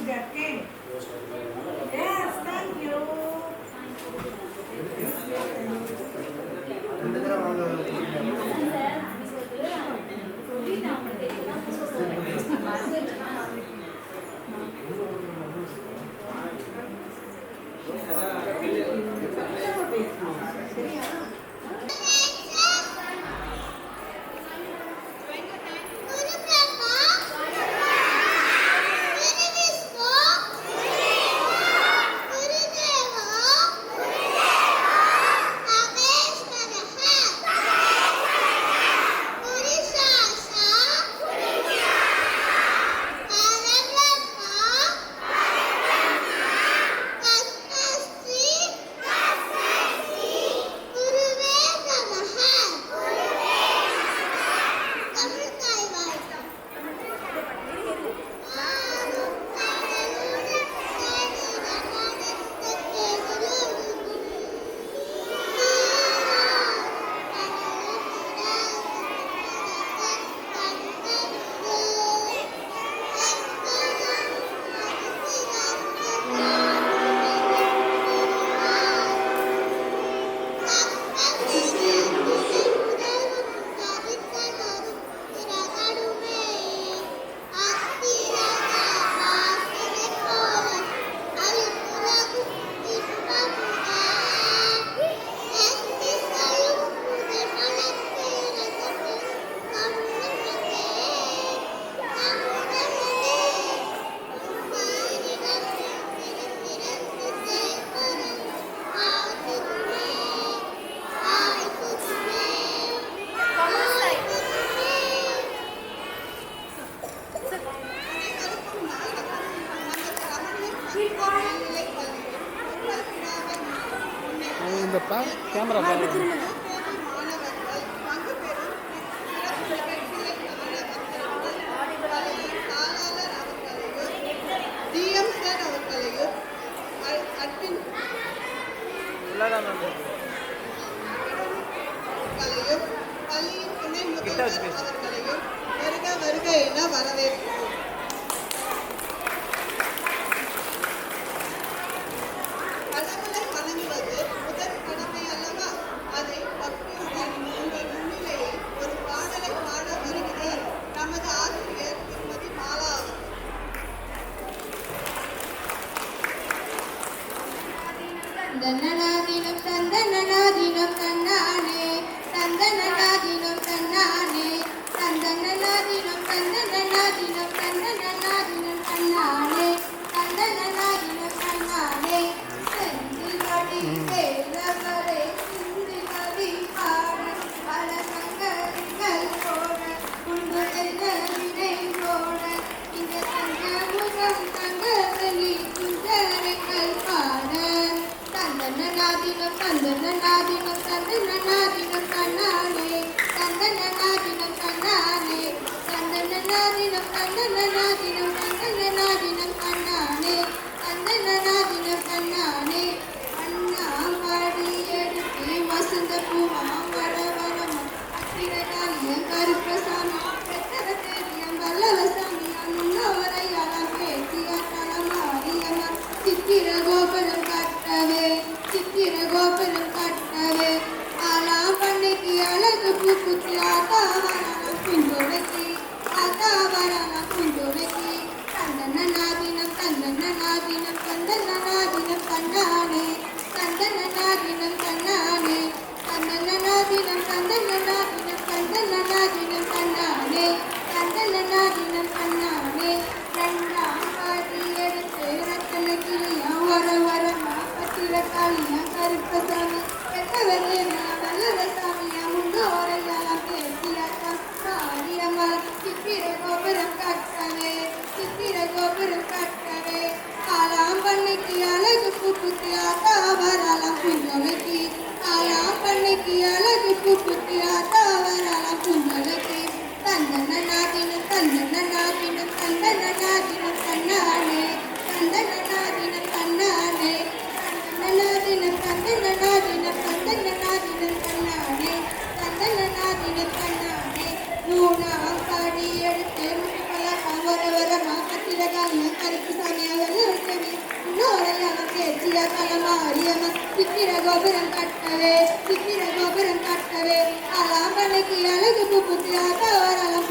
sugarcane. Yes, thank you. இந்த camera வருக வருக என வரவேற்பு. கடவுளை வணங்குவது முதல் கடமை அல்லவா? அதை பக்தியுடன் உங்கள் முன்னிலையில் ஒரு பாடலை பாட வருகிறார் நமது ஆசிரியர் திருமதி மாலா அவர்கள். தன்னநாதினம் தந்தனநாதினம் தன்னானே தந்தனநாதினம் தன்னானே தந்தனநாதினம் தந்தனநாதினம் தந்தனநாதினம் தன்னானே தந்தனநாதினம் தன்னானே செந்தில் வடி வேலவரை சிந்தில் வடி பாட பல சங்கரிகள் போட உங்களுடைய வினை போட இந்த தங்கமுகம் தங்கவெளி குஞ்சரைகள் பாட தந்தனநாதினம் தந்தனநாதினம் தந்தனநாதினம் தன்னானே தந்தனநாதினம் தன்னானே தந்தனநாதினம் தந்தனநாதினம் தந்தனநாதினம் தன்னானே தந்தனநாதினம் தன்னானே அண்ணாமடி எடுத்து வசந்த பூமாம் வர வரமா அக்கிரகாலிய கருப்பசாமி பெத்தர தேவியம் வல்லவசாமி அண்ணோரையாளம் பேசிய தலமாரியம்மா சித்திர கோபுரம் கட்டவே சித்திர கோபுரம் கட்டவே ஆலா பண்ணைக்கு அழகு பத்திரகாளிய கருப்பு சாமியாக இருக்கவே இன்னொரையான பேச்சிய களமாரியம்மன் சித்திர கோபுரம் கட்டவே அலாம்பனைக்கு அழகு புத்தி ஆதாவராலம்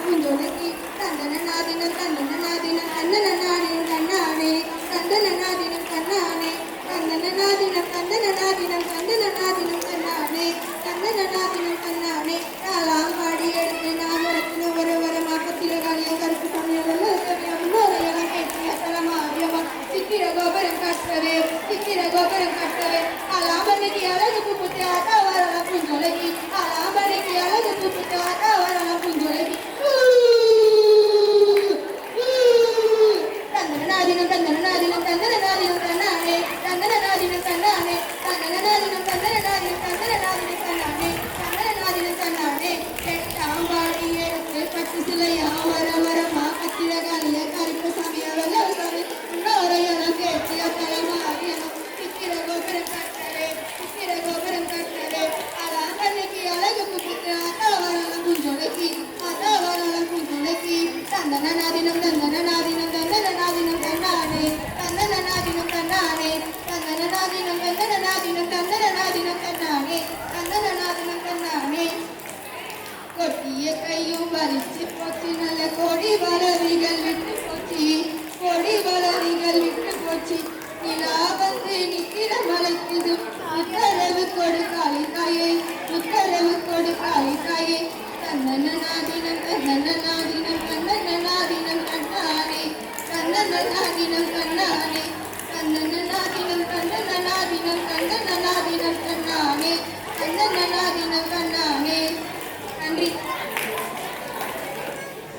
புஞ்சொடக்கி தந்தனநாதினம் தந்தனநாதினம் தந்தனநாதினம் தன்னானே தந்தனநாதினம் தன்னானே தந்தனநாதினம் தந்தனநாதினம் தந்தனநாதினம் தன்னானே தந்தனநாதினம் தன்னானே நாலாம் பாடி எடுத்து நாகரத்தின ஒரு வரமா பத்திரகாளிய கருப்பு சமயம் முன்னோரையெல்லாம் பேசிய தலமாரியம்மன் சித்திர கோபுரம் கட்டவே அலாம்பனைக்கு அழகு புத்தி ஆதாவராலம் புஞ்சொடக்கி தந்தனநாதினம் தந்தனநாதினம் தந்தனநாதினம் தன்னானே தந்தனநாதினம் தன்னானே தந்தனநாதினம் தந்தனநாதினம் தந்தனநாதினம் தன்னானே தந்தனநாதினம் தன்னானே எட்டாம் பாடி எடுத்து பட்டு சிலையா வரமா பத்திரகாளிய கருப்பு சமயம் இன்னொரையெல்லாம் கேட்டிய தலமாரியம்மன் சித்திர கோபுரம் கட்டவே அலாம்பனைக்கு அழகு புத்தி ஆதாவராலம் புஞ்சொடக்கி தந்தனநாதினம் தந்தனநாதினம் தந்தனநாதினம் தன்னானே தந்தனநாதினம் தன்னானே தந்தனநாதினம் தந்தனநாதினம் தந்தனநாதினம் தன்னானே தந்தனநாதினம் தன்னானே கொட்டிய கையும் வலிச்சு போச்சு நல்ல கொடி வளரிகள் விட்டு போச்சு நிலா வந்து நிக்கிற மலைக்குது உத்தரவு கொடு காளிதாயே தந்தனநாதினம் தந்தனநாதினம் தந்தனநாதினம் தன்னானே தந்தனநாதினம் தன்னானே தந்தனநாதினம் தந்தனநாதினம் தந்தனநாதினம் தன்னானே தந்தனநாதினம் தன்னானே. நன்றி.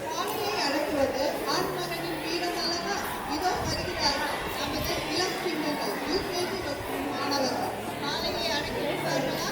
சுவாமியை அடக்குவது ஆண்மகனின் வீரம் அல்லவா? இதோ வருகிறார்கள் நமது இளம் சிங்கங்கள் யூகேஜி மாணவர்கள். மாலையை அடக்கி விட்டார்களா?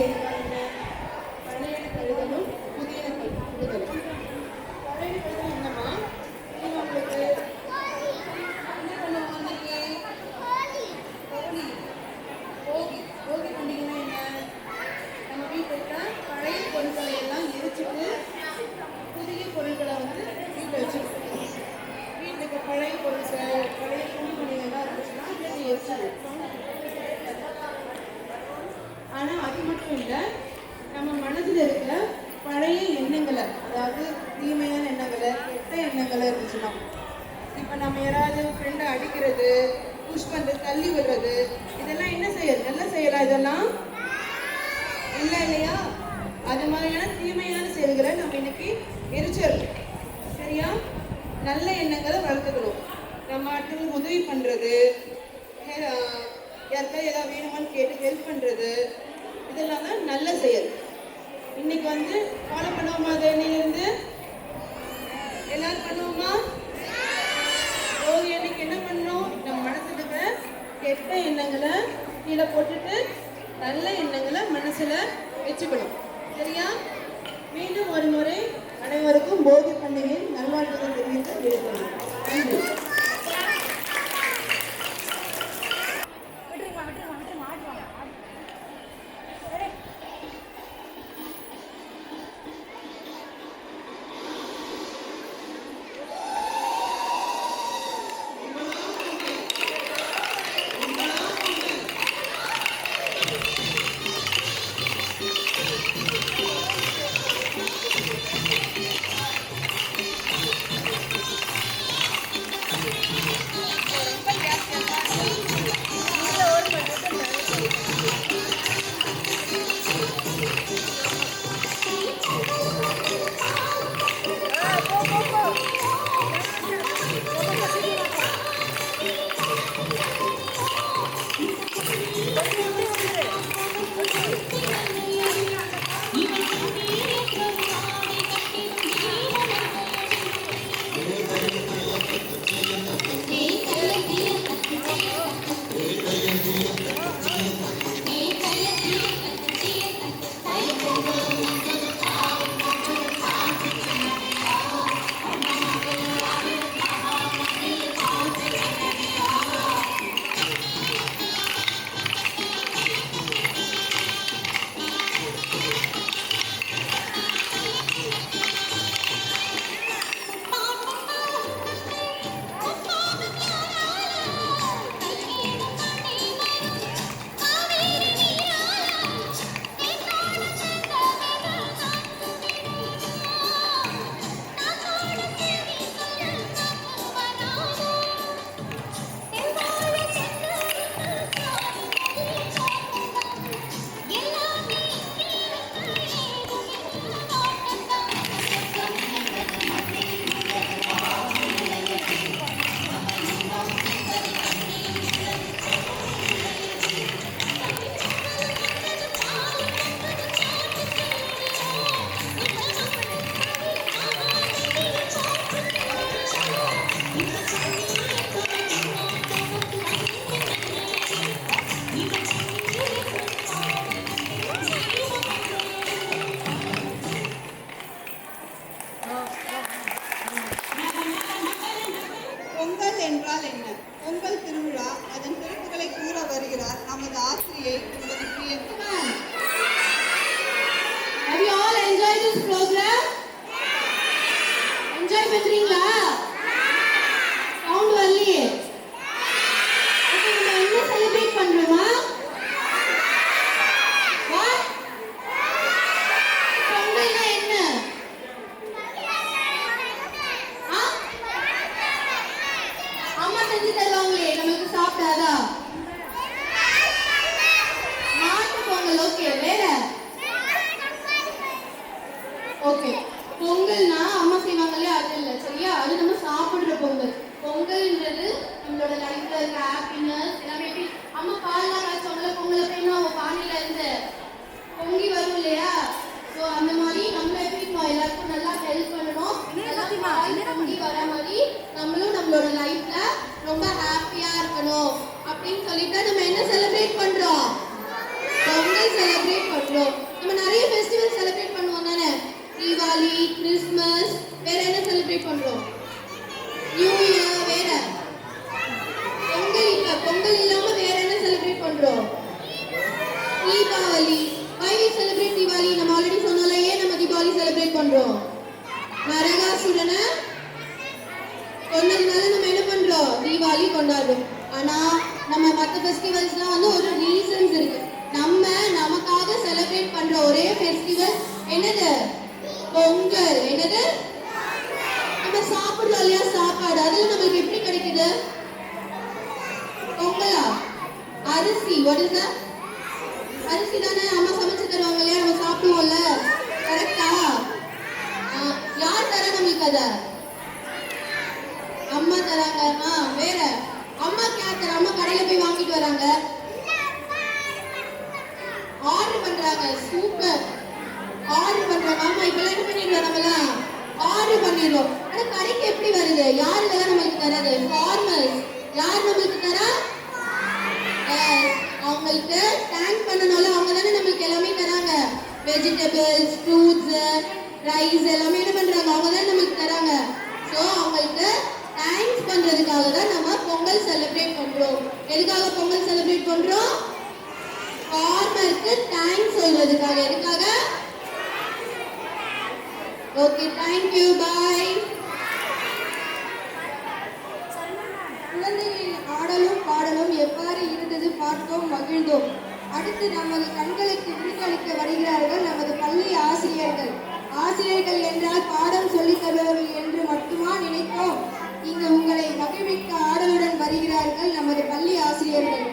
என்ன? பழைய கழுதலும் புதிய கழுதலும். பழைய கழுதல் என்னம்மா? இது நம்மளுக்கு என்ன பண்ணுவாங்க அன்னைக்கு? ஹோலி. போகி பண்டிகைனா என்ன? நம்ம வீட்டில் இருக்க பழைய பொருட்களை எல்லாம் எரிச்சிட்டு புதிய பொருட்களை வந்து வீட்டில் வச்சுருக்கோம். வீட்டுக்கு பழைய பொருட்கள் பழைய துணிமணிகள்லாம் இருந்துச்சுன்னா அதை எரிச்சிடும். ஆனால் அது மட்டும் இல்லை, நம்ம மனதில் இருக்கிற பழைய எண்ணங்களை, அதாவது தீமையான எண்ணங்களை, கெட்ட எண்ணங்களை இருந்துச்சுன்னா, இப்போ நம்ம யாராவது ஃப்ரெண்டை அடிக்கிறது, புஷ் பண்ணுறது, தள்ளி விடுறது, இதெல்லாம் என்ன செய்யறது? நல்ல செயலா இதெல்லாம்? இல்லை இல்லையா? அது மாதிரியான தீமையான செயல்களை நம்ம இன்னைக்கு எரிச்சிடணும். சரியா? நல்ல எண்ணங்களை வளர்த்துக்கணும். நம்ம அடுத்தவங்க உதவி பண்ணுறது, யாருக்காவது ஏதாவது வேணுமான்னு கேட்டு ஹெல்ப் பண்ணுறது, இதெல்லாம் தான் நல்ல செயல். இன்னைக்கு வந்து ஃபாலோ பண்ணுவோமா? அதை இன்னிலிருந்து எல்லாரும் பண்ணுவோமா? இன்னைக்கு என்ன பண்ணணும்? நம்ம மனசுல இருக்கிற கெட்ட எண்ணங்களை கீழே போட்டுட்டு நல்ல எண்ணங்களை மனசுல வச்சுக்கணும். சரியா? மீண்டும் ஒரு முறை அனைவருக்கும் போகி பண்டிகையின் நல்வாழ்த்துக்கள் தெரிவித்து விடுகிறேன். நன்றி. பொங்கல் என்றால் என்ன? பொங்கல் திருவிழா, அதன் சிறப்புகளை கூற வருகிறார் நமது ஆசிரியை திருமதி Priyanka. Have you all enjoyed this program? Enjoy பண்றீங்களா? சவுண்ட் வரலையே. ஓகே, நம்ம என்ன செலிப்ரேட் பண்றோமா? What? பொங்கல்னா என்ன? அம்மா செஞ்சு தருவாங்களே நமக்கு சாப்பிட்டாதா? மாட்டு பொங்கல். ஓகே, வேற? ஓகே, பொங்கல்னா அம்மா செய்வாங்களே அது இல்லை. சரியா? தீபாவளி நம்ம ஆல்ரெடி சொன்னோம்ல, ஏன் நம்ம தீபாவளி செலிப்ரேட் பண்றோம்? நரகாசுரனை கொன்னதுனால நம்ம என்ன பண்றோம்? தீபாவளி கொண்டாடுறோம். ஆனா நம்ம மற்ற ஃபெஸ்டிவல்ஸ்லாம் வந்து ஒரு ரீசன்ஸ் இருக்கு. நம்ம நமக்காக செலிப்ரேட் பண்ற ஒரே ஃபெஸ்டிவல் என்னது? பொங்கல். என்னது? நம்ம சாப்பிடுறோம் இல்லையா சாப்பாடு, அதுல நம்மளுக்கு எப்படி கிடைக்குது? பொங்கலா? அரிசி. What is that? அரிசி தானே அம்மா சமைச்சு தருவாங்க இல்லையா, நம்ம சாப்பிடுவோம்ல. கரெக்டா? யார் தரா நம்மளுக்கு அத? அம்மா தராங்க. வேற அம்மா யார் தரா? அம்மா கடையில போய் வாங்கிட்டு வராங்க, ஆர்டர் பண்றாங்க. சூப்பர், ஆர்டர் பண்றாங்க. ஆமா, இப்பெல்லாம் என்ன பண்ணிடுறோம்? நம்மலாம் ஆர்டர் பண்ணிடுறோம். ஆனா கடைக்கு எப்படி வருது? யார் இதெல்லாம் நம்மளுக்கு தராது? ஃபார்மர்ஸ். யார் நம்மளுக்கு தரா? அவங்களுக்கு தேங்க் பண்ணனால அவங்க தானே நம்மளுக்கு எல்லாமே தராங்க. வெஜிடபிள்ஸ், ஃப்ரூட்ஸ், ரைஸ் எல்லாமே என்ன பண்றாங்க? அவங்க தான் நம்மளுக்கு தராங்க. ஸோ அவங்களுக்கு தேங்க்ஸ் பண்றதுக்காக தான் நம்ம பொங்கல் செலிப்ரேட் பண்றோம். எதுக்காக பொங்கல் செலிப்ரேட் பண்றோம்? ஃபார்மருக்கு தேங்க்ஸ் சொல்றதுக்காக. எதுக்காக? ஓகே, தேங்க்யூ, பாய். குழந்தைகளின் ஆடலும் பாடலும் எவ்வாறு இருந்தது பார்த்தோம், மகிழ்ந்தோம். அடுத்து நமது கண்களுக்கு விருந்தளிக்க வருகிறார்கள் நமது பள்ளி ஆசிரியர்கள். ஆசிரியர்கள் என்றால் பாடம் சொல்லித் தருபவர்கள் என்று மட்டுமா நினைத்தோம்? இங்கு உங்களை மகிழ்விக்க ஆடலுடன் வருகிறார்கள் நமது பள்ளி ஆசிரியர்கள்.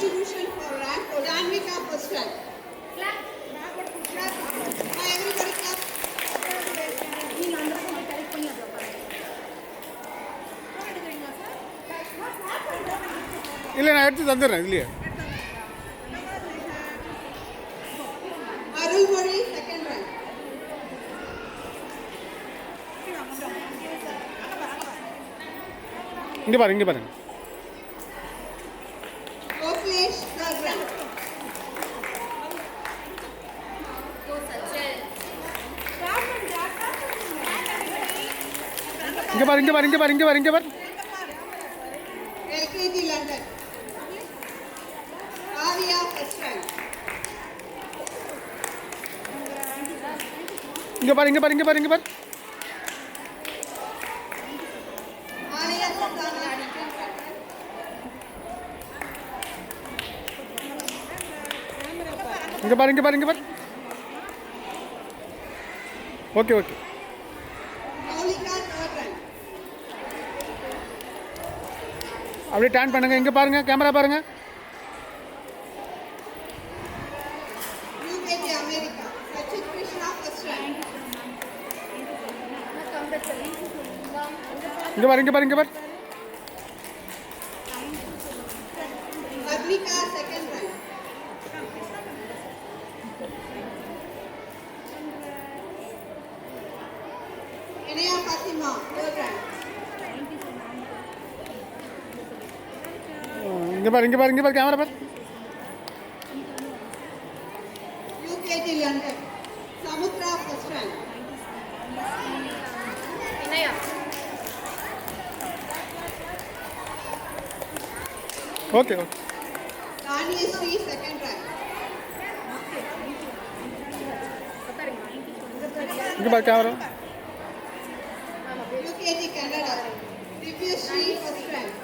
Distribution for rank. Ranvika first rank. Everybody clap. இல்லை நான் எடுத்து தந்துடுறேன் இல்லையா. Arulmozhi second rank. இங்கே பாருங்க, இங்கே பாருங்க. Goklesh third rank. இங்கே பாரு, இங்கே பாரு, இங்கே பாரு, இங்கே பாரு, இங்கே பாரு. LKG London. Avia first rank. இங்கே பாரு, இங்கே பாரு, இங்கே பாரு, இங்கே பாரு. Alaya Sultana. இங்கே பாரு, இங்கே பாரு, இங்கே பாரு. Okay okay. Maulika third rank. அப்படியே டர்ன் பண்ணுங்க. இங்கே பாருங்க, கேமரா பாருங்க. UKG America. Sachit Krishna first rank. இங்கே பாரு, இங்கே பாரு, இங்கே பாரு. Advika second rank. Inaya Fatima third rank. இங்கே பாரு, இங்கே பாரு, இங்கே பாரு, கேமரா பாரு. UKG London. Samudra first rank. Okay okay. Dhaniyasri second rank. இங்கே பாரு camera. UKG Kannada Divyasri first rank.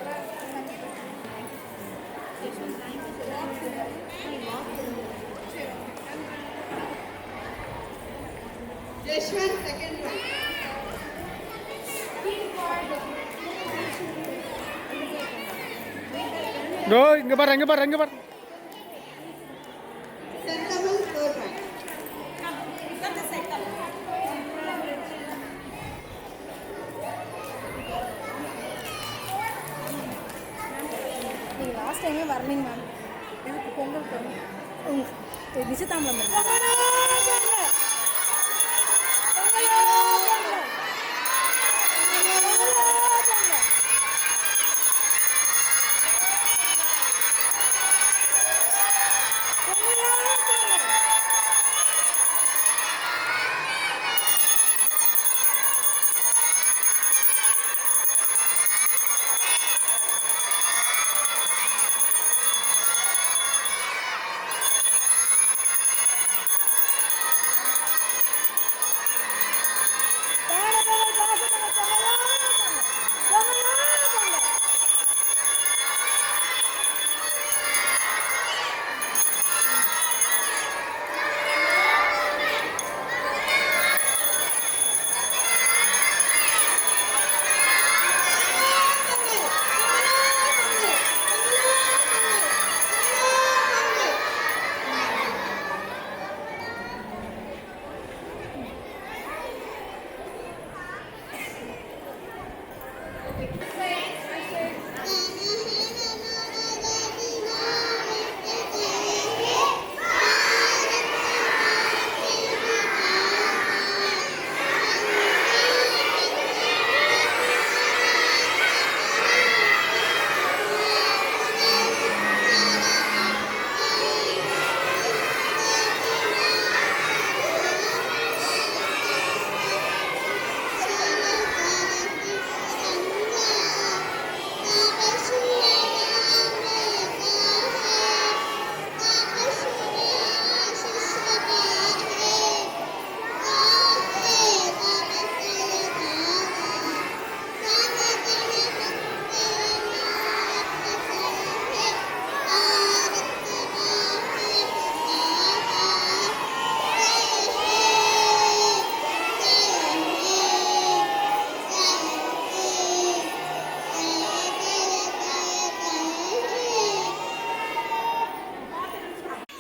Jaswanth second rank. டோ இங்கே பாரு, இங்கே பாரு, இங்கே பாரு. செந்தமிழ் தேர்ட் ரேங்க். நீங்கள் லாஸ்ட் டைமே வரலைங்க மேம். எனக்கு பொங்கல் தரும் நிச்சயதாம்பலம்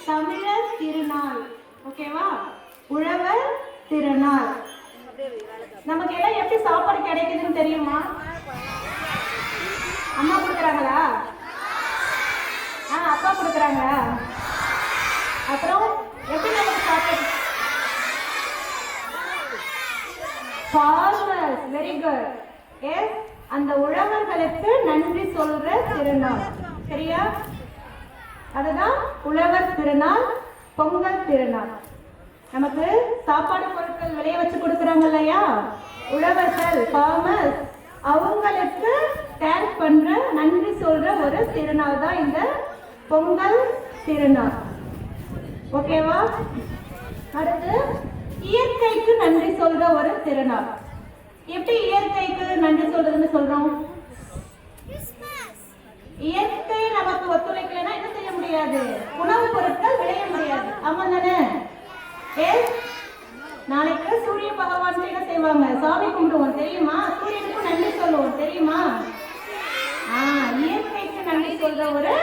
தமிழர் திருநாள். ஓகேவா? உழவர் திருநாள். நமக்கு எல்லாம் எப்படி சாப்பாடு கிடைக்குதுன்னு தெரியுமா? அம்மா கொடுக்குறாங்களா? அப்பா கொடுக்குறாங்களா? அப்புறம் எப்படி நமக்கு சாப்பாடு? ஃபார்மர்ஸ். Very good. எஸ், அந்த உழவர்களுக்கு நன்றி சொல்ற திருநாள். சரியா? அதுதான் உழவர் திருநாள், பொங்கல் திருநாள். நமக்கு சாப்பாடு பொருட்கள் விளைய வச்சு கொடுக்குறாங்க இல்லையா உழவர்கள், ஃபார்மர்ஸ், அவங்களுக்கு தேங்க் பண்ற, நன்றி சொல்ற ஒரு திருநாள் தான் இந்த பொங்கல் திருநாள். ஓகேவா? அடுத்து இயற்கைக்கு நன்றி சொல்ற ஒரு திருநாள். எப்படி இயற்கைக்கு நன்றி சொல்றதுன்னு சொல்றோம்? இயற்கை நமக்கு ஒத்துழைக்கலைன்னா என்ன செய்ய முடியாது? உணவுப் பொருட்கள் விளைய முடியாது. ஆமா தானே? நாளைக்கு சூரிய பகவான் என்ன செய்வாங்க? சாமி கும்பிடுவோம் தெரியுமா? சூரியனுக்கு நன்றி சொல்லுவோம் தெரியுமா? இயற்கைக்கு நன்றி சொல்ற ஒரு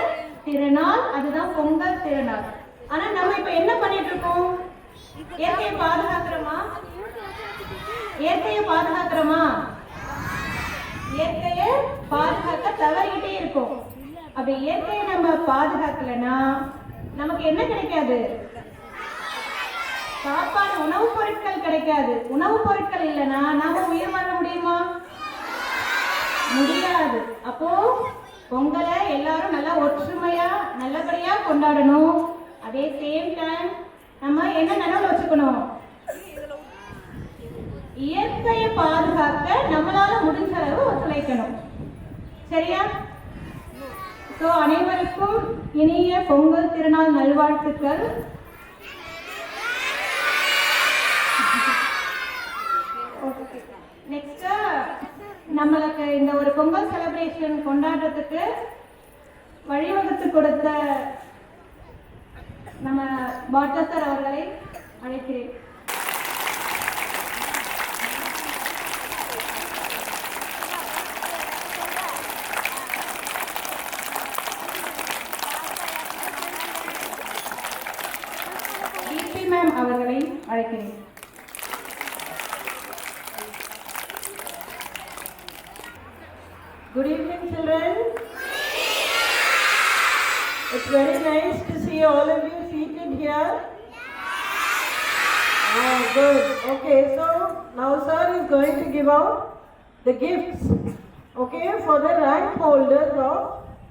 திருநாள், அதுதான் பொங்கல் திருநாள். ஆனா நம்ம இப்ப என்ன பண்ணிட்டு இருக்கோம்? இயற்கையை பாதுகாக்கிறோமா? இயற்கையை பாதுகாக்கிறோமா? இயற்கையை பாதுகாக்க தவறிக்கிட்டே இருக்கும். அப்படி இயற்கையை நம்ம பாதுகாக்கலன்னா நமக்கு என்ன கிடைக்காது? சாப்பாடு, உணவுப் பொருட்கள் கிடைக்காது. உணவுப் பொருட்கள் இல்லைன்னா நாம உயிர் வாழ முடியுமா? முடியாது. அப்போ பொங்கலை எல்லாரும் நல்லா ஒற்றுமையா நல்லபடியா கொண்டாடணும். அதே சேம் டைம் நம்ம என்ன நினைவுல வச்சுக்கணும்? இயற்கையை பாதுகாக்க பாதுகாக்க நம்மளால முடிஞ்ச அளவு ஒத்துழைக்கணும். சரியா? ஸோ அனைவருக்கும் இனிய பொங்கல் திருநாள் நல்வாழ்த்துக்கள். நெக்ஸ்ட் நம்மளுக்கு இந்த ஒரு பொங்கல் செலிப்ரேஷன் கொண்டாடுறதுக்கு வழிவகுத்து கொடுத்த நம்ம பாட்டர் அவர்களை அழைக்கிறேன். டிபி மேம் அவர்களை அழைக்கிறேன். Good evening, children. It's very nice to see all of you seated here. Ah, good. Okay, so now sir is going to give out the gifts, okay, for the rank holders of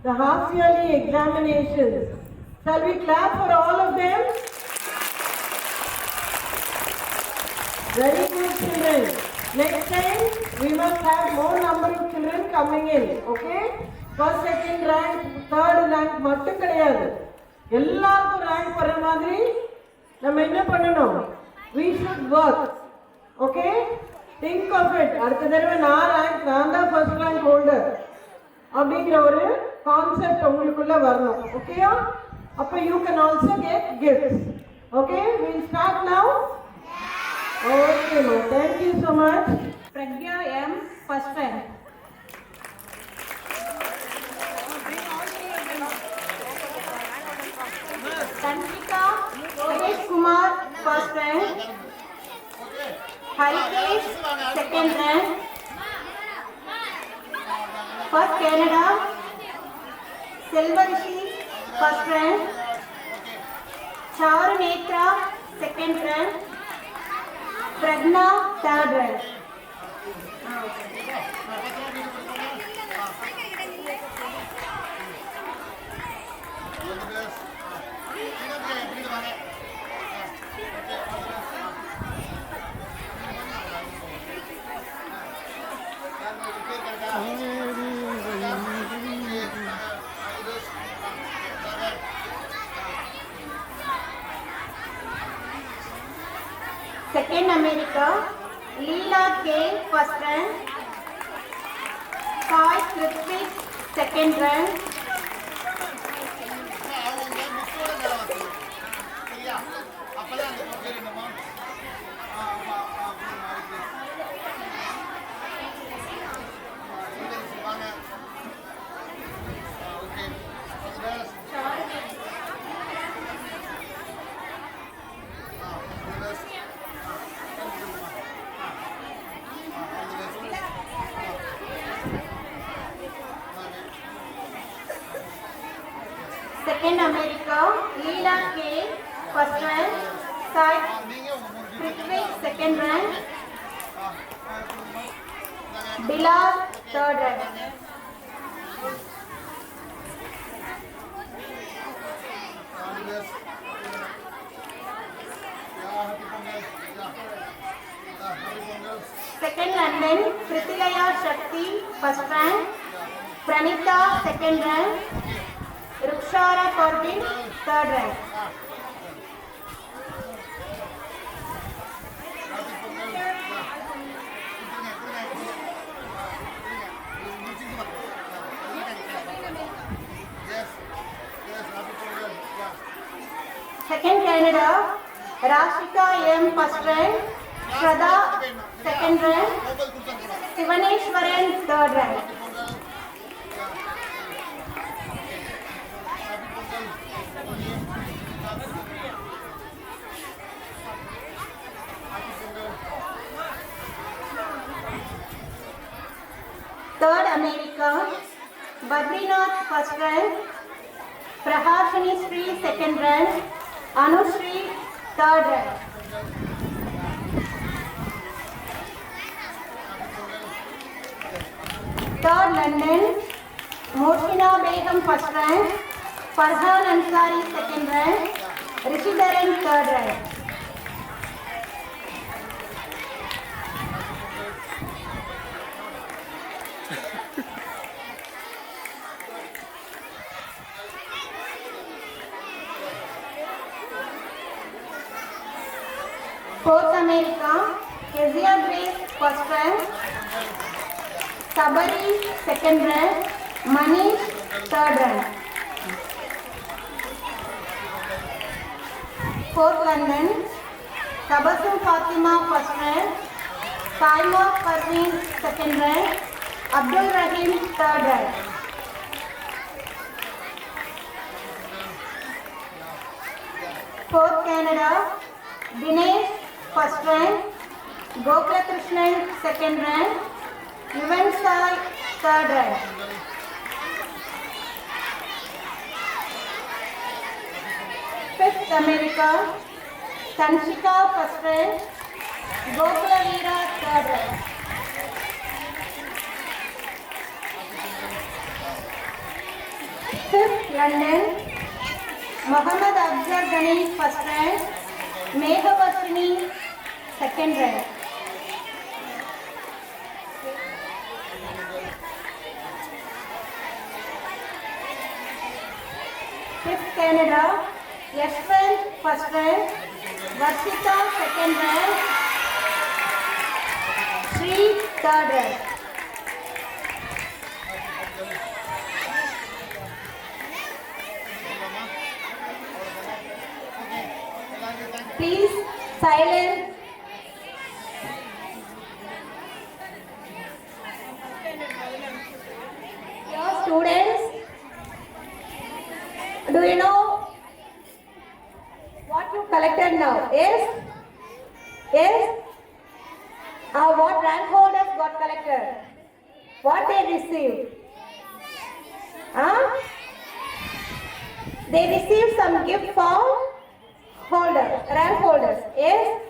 the half-yearly examinations. Shall we clap for all of them? Very good, children. Next time, we must have more number of children coming in, okay? First, second rank, third rank மட்டும் கிடையாது. எல்லாருக்கும் rank வர மாதிரி நம்ம என்ன பண்ணணும்? We should work, okay? Think of it. அடுத்த தடவை நான் தான் first rank holder அப்படிங்கிற ஒரு கான்செப்ட் உங்களுக்குள்ள வரணும், ஓகேயா? அப்போ you can also get gifts, okay? We'll start now. Okay, ma. Thank you so much. Pragya M, first rank. Tantrika Suresh Kumar, first rank. Harikesh, second rank. First Canada. Selvarishi, first rank. Charu Netra, second rank. Pragna, third rank. Second America, Leela K, first rank. Sai Krithvik, second rank. Second America, Leela K, first rank. Sai Krithvik, second rank. Bilal, third rank. Second London, Pritilaya Shakti, first rank. Pranita, second rank. Rukshara Corbin, third rank. Second Canada, Rashika M, first rank. Shraddha, second rank. Sivaneshwaran, third rank. Third America, Badrinath, first rank. Prahashini Sri, second rank. Anushri, third rank. Third London, Moshina Begum, first rank. Farhan Ansari, second rank. Rishidharan, third rank. first rank. Sabari, second rank. Manish, third rank. Fourth London, Tabassum Fatima, first rank. Saima Parveen, second rank. Abdul Rahim, third rank. Fourth Canada, Dinesh, first rank. Gokula Krishnan, second rank. Yuvan Sai, third rank. Fifth America, Tanshika, first rank. Gokula Veera, third rank. Fifth London, Mohammad Afzal Ghani, first rank. Meghavashini, second rank. Fifth Canada, Yashwant, first rank. Varshita, second rank. Shri, third rank. Please, silence. Your students, do you know what you collected now? Yes? Yes? What rank holders got collected? What they received? They received some gift from rank holders. Yes?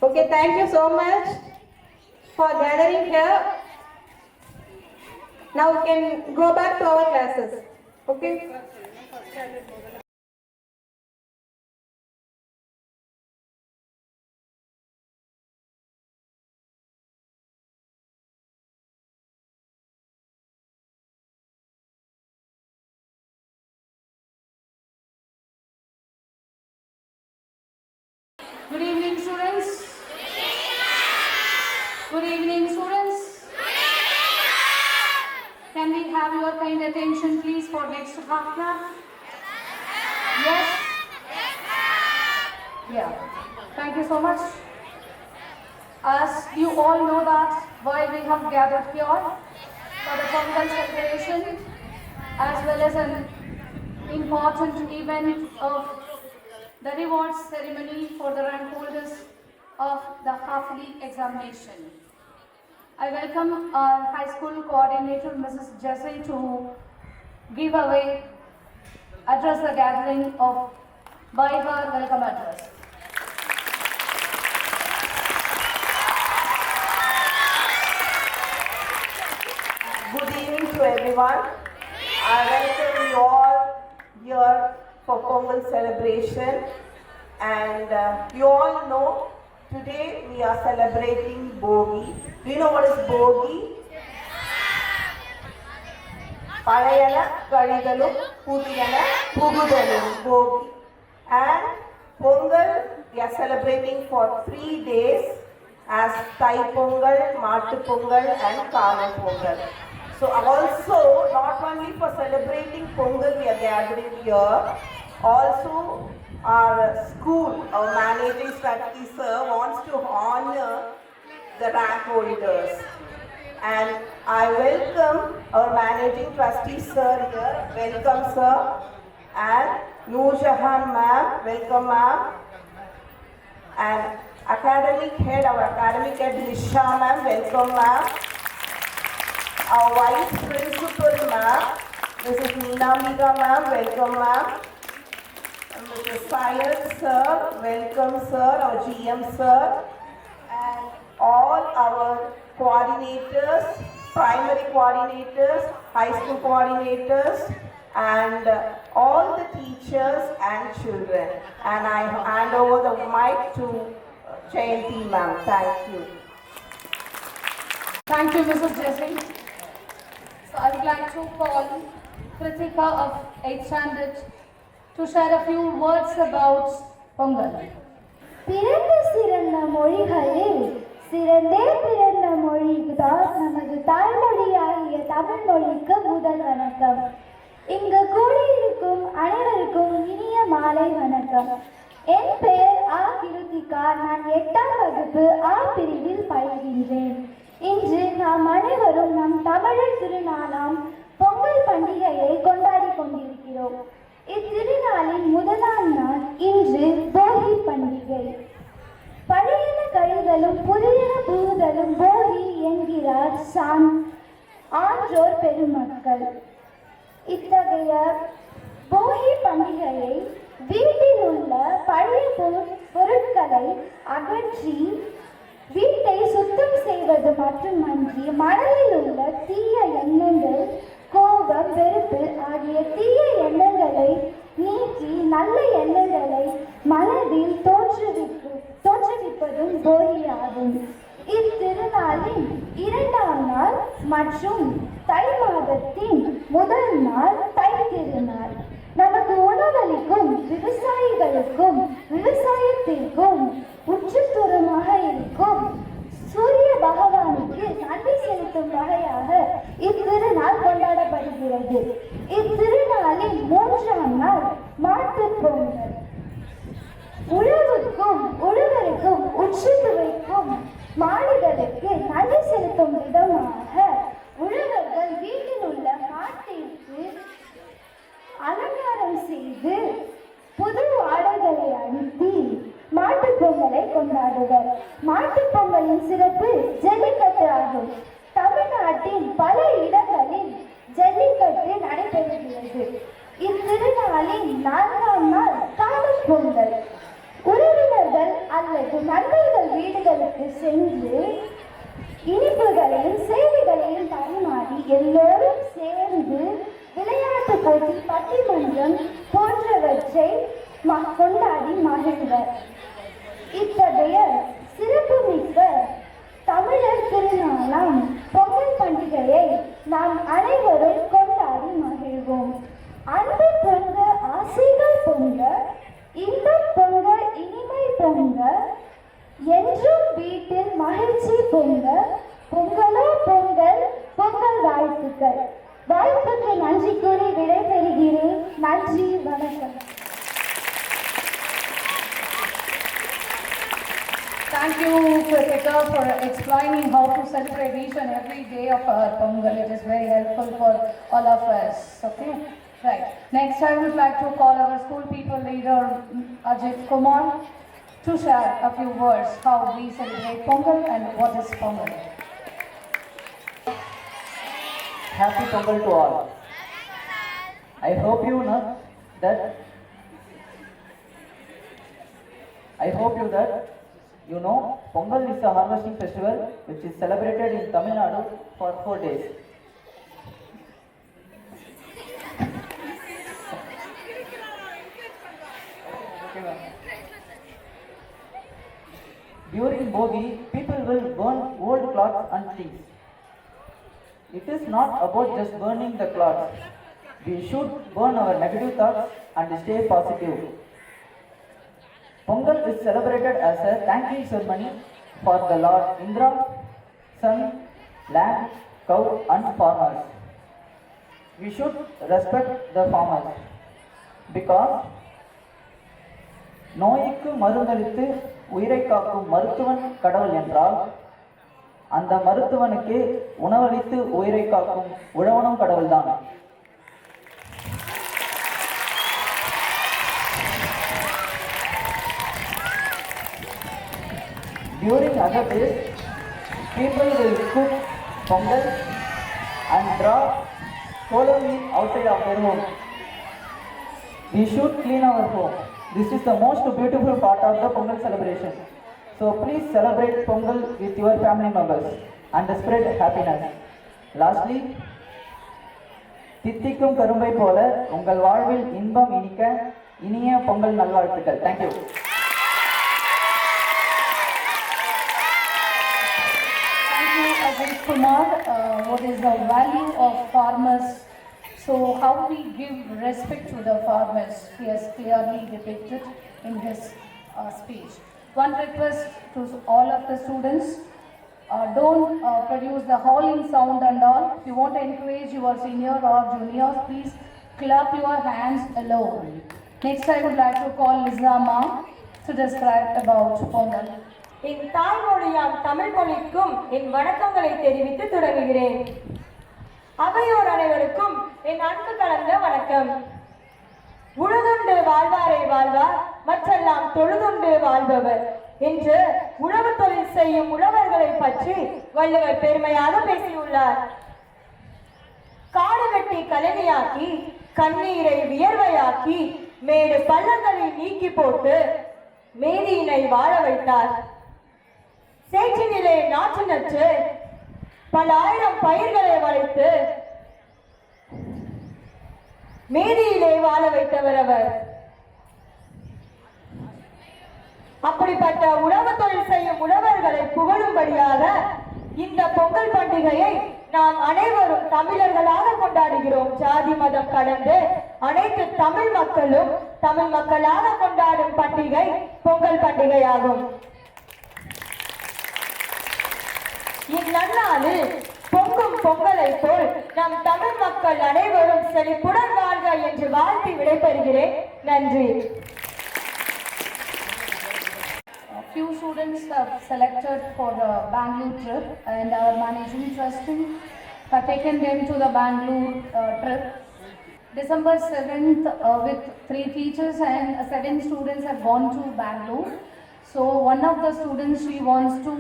Okay, thank you so much for gathering here. Now we can go back to our classes. Okay? Good evening, students. Good evening, students. Can we have your kind attention, please, for next half class? Yes? Yeah. Thank you so much. As you all know that why we have gathered here for the Pongal celebration, as well as an important event of the rewards ceremony for the rank holders of the half-yearly examination. I welcome our high school coordinator, Mrs. Jessie, to give away, address the gathering of by her welcome address. Good evening to everyone. I welcome you all here for Pongal celebration, and you all know today we are celebrating Bogi. Do you know what is Bogi? Palayana Kaligalum Pudiyana Pugudalum Bogi. And Pongal we are celebrating for 3 days as Thai Pongal, Mattu Pongal and Kanam Pongal. So also not only for celebrating Pongal we are gathering here, also our school, our managing trustee sir wants to honor the rank holders. And I welcome our managing trustee sir here. Welcome sir. And Noor Jahan ma'am, welcome ma'am. And academic head, our academic head Nisha ma'am, welcome ma'am. Our vice principal ma'am, Mrs. Neenamika ma'am, welcome ma'am. Mr. Sayed sir, welcome sir, our GM sir. And all our coordinators, primary coordinators, high school coordinators, and all the teachers and children. And I hand over the mic to Jayanti ma'am. Thank you. Thank you, Mrs. Jessie. So I would like to call Kritika of 8th standard to share a few words about Pongal. பிறந்த சிறந்த மொழிகளில் சிறந்தே பிறந்த மொழிதான் நமது தாய்மொழியாகிய தமிழ் மொழிக்கு முதல் வணக்கம். இங்கு கூடியிருக்கும் அனைவருக்கும் இனிய மாலை வணக்கம். என் பெயர் ஆ. கிருத்திகா. நான் 8ஆம் வகுப்பு ஆ பிரிவில் பயில்கின்றேன். இன்று நாம் அனைவரும் நம் தமிழர் திருநாளாம் பொங்கல் பண்டிகையை கொண்டாடி கொண்டிருக்கிறோம். இத்திருநாளின் முதலாம் நாள் இன்று போகி பண்டிகை. பழையன கழிதலும் புதியன புகுதலும் போகி என்கிறார் ஆன்றோர் பெருமக்கள். இத்தகைய போகி பண்டிகையை வீட்டில் உள்ள பழைய பொருட்களை அகற்றி வீட்டை சுத்தம் செய்வது மட்டுமன்றி மனதில் உள்ள தீய எண்ணங்கள், கோபம், வெறுப்பு ஆகிய தீய எண்ணங்களை நீக்கி நல்ல எண்ணங்களை மனதில் தோற்றுவிப்பதும் போகியாகும். இத்திருநாளின் 2ஆம் நாள் மற்றும் தை மாதத்தின் முதல் நாள் தை திருநாள். நமக்கு உணவளிக்கும் விவசாயிகளுக்கும் விவசாயத்திற்கும் உச்சத்துரமாக இருக்கும் சூரிய பகவானுக்கு நன்றி செலுத்தும் வகையாக இத்திருநாள் கொண்டாடப்படுகிறது. இத்திருநாளின் 3ஆம் நாள் மாட்டுப் பொங்கல். உழவுக்கும் உழவருக்கும் உச்சத்துவைக்கும் மாடுகளுக்கு நன்றி செலுத்தும் விதமாக உழவர்கள் வீட்டில் உள்ள மாட்டிற்கு அலங்காரம் செய்து புது ஆடைகளை அணிந்து மாட்டுப் பொங்கலை கொண்டாடுவர். மாட்டுப் பொங்கலின் சிறப்பு ஜல்லிக்கட்டு ஆகும். தமிழ்நாட்டின் பல இடங்களில் ஜல்லிக்கட்டு நடைபெறுகிறது. இத்திருநாளின் 4ஆம் நாள் காணும் பொங்கல். உறவினர்கள் அல்லது நண்பர்கள் வீடுகளுக்கு சென்று இனிப்புகளையும் செய்திகளையும் பரிமாறி எல்லோரும் சேர்ந்து விளையாட்டு போட்டி, பட்டிமன்றம் போன்றவற்றை கொண்டாடி மகிழ்வர். இத்தகைய சிறப்புமிக்க தமிழர் திருநாளாம் பொங்கல் பண்டிகையை நாம் அனைவரும் கொண்டாடி மகிழ்வோம். அன்பு பொங்க, ஆசைகள் பொங்க, இன்பம் பொங்க, இனிமை பொங்க, என்றும் வீட்டில் மகிழ்ச்சி பொங்க. பொங்கலோ பொங்கல், பொங்கல் வாழ்த்துக்கள். வாய்ப்புக்கு நன்றி கூறி விடைபெறுகிறேன். நன்றி, வணக்கம். Thank you, Kritika, for explaining how to celebrate each and every day of our Pongal. It is very helpful for all of us. Okay, right. Next, I would like to call our school people leader Ajit Kumar to share a few words how we celebrate Pongal and what is Pongal. Happy Pongal to all. I hope you know that Pongal is a harvesting festival which is celebrated in Tamil Nadu for 4 days. During Bogi, people will burn old clothes and things. It is not about just burning the clothes. We should burn our negative thoughts and stay positive. Pongal is celebrated as a thanking ceremony for the Lord Indra, sun, land, cow and farmers. We should respect the farmers because நோய்க்கு மருந்தளித்து உயிரை காக்கும் மருத்துவன் கடவுள் என்றால் அந்த மருத்துவனுக்கு உணவளித்து உயிரை காக்கும் உழவனும் கடவுள்தான். During other days, people will cook pongal and draw kolam outside of their home. We should clean our home. This is the most beautiful part of the Pongal celebration. So please celebrate Pongal with your family members and spread happiness. Lastly, தித்திக்கும் கரும்பை போல உங்கள் வாழ்வில் இன்பம் இனிக்க இனிய பொங்கல் நல்வாழ்த்துக்கள். Thank you. Ajit Kumar, what is the value of farmers? So how we give respect to the farmers, he has clearly depicted in his speech. one request to all of the students. Don't produce the howling sound and all. If you want to encourage your senior or juniors, please clap your hands alone. Next, I would like to call Lizama to describe about Pongal. என் தாய்மொழியாம் தமிழ் மொழிக்கும் என் வணக்கங்களை தெரிவித்து தொடங்குகிறேன். அவையோர் அனைவருக்கும் என் அன்பு கலந்த வணக்கம். உழுதுண்டு வாழ்வாரே வாழ்வார், மற்றெல்லாம் தொழுதுண்டு வாழ்பவர் என்று உழவு தொழில் செய்யும் உழவர்களை பற்றி வள்ளுவர் பெருமையாக பேசியுள்ளார். காடு வெட்டி கழனியாக்கி, கண்ணீரை வியர்வையாக்கி, மேடு பள்ளங்களை நீக்கி போட்டு மேதியினை வாழ வைத்தார். சேற்றினிலே நாற்று நட்டு பல ஆயிரம் பயிர்களை வளைத்து மேதியிலே வாழ வைத்தவர் அவர். அப்படிப்பட்ட உழவு தொழில் செய்யும் உழவர்களை புகழும்படியாக இந்த பொங்கல் பண்டிகையை நாம் அனைவரும் தமிழர்களாக கொண்டாடுகிறோம். ஜாதி மதம் கடந்து அனைத்து தமிழ் மக்களும் தமிழ் மக்களாக கொண்டாடும் பண்டிகை பொங்கல் பண்டிகையாகும். இந்நன்னாளில் பொங்கும் பொங்கலை போல் நம் தமிழ் மக்கள் அனைவரும் செழிப்புடன் வாழ்க என்று வாழ்த்தி விடைபெறுகிறேன். நன்றி. Few students have selected for the Bangalore trip, and our managing trustee have taken them to the Bangalore trip. December 7th, with 3 teachers and 7 students have gone to Bangalore. So one of the students, she wants to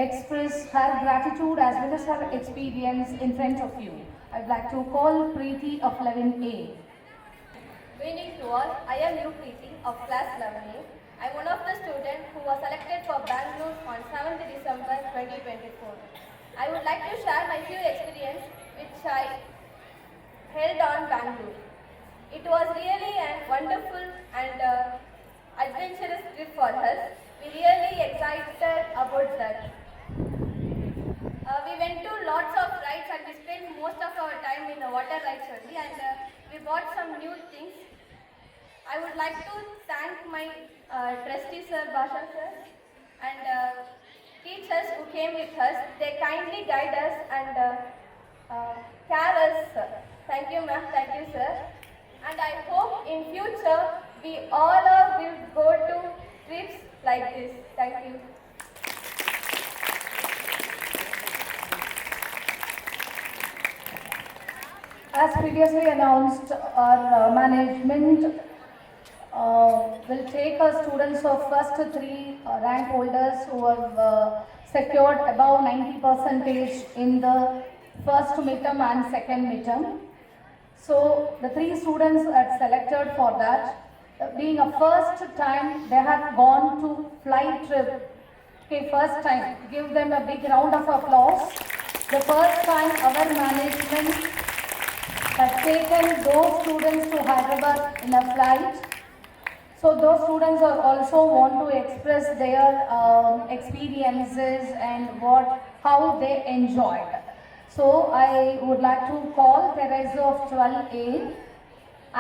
express her gratitude as well as her experience in front of you. I'd like to call Preeti of 11A. Good evening to all. I am New Preeti of class 11A. I am one of the students who was selected for Bangalore on 7th December 2024. I would like to share my few experience which I held on Bangalore. It was really a wonderful and adventurous trip for us. We really excited about that. We went to lots of rides and we spent most of our time in the water rides only, and we bought some new things. I would like to thank my trustee sir, Basha sir, and teachers who came with us. They kindly guide us and care us. Thank you ma'am, thank you sir. And I hope in future we all will go to trips like this. Thank you. As previously announced, our management will take our students of first 3 rank holders who have secured above 90% in the first midterm and second midterm. So the 3 students are selected for that. Being a first time, they have gone to fly trip. Okay, first time. Give them a big round of applause. The first time our management has taken those students to Hyderabad in a flight. So those students are also want to express their experiences and how they enjoyed. So I would like to call Teresa of 12A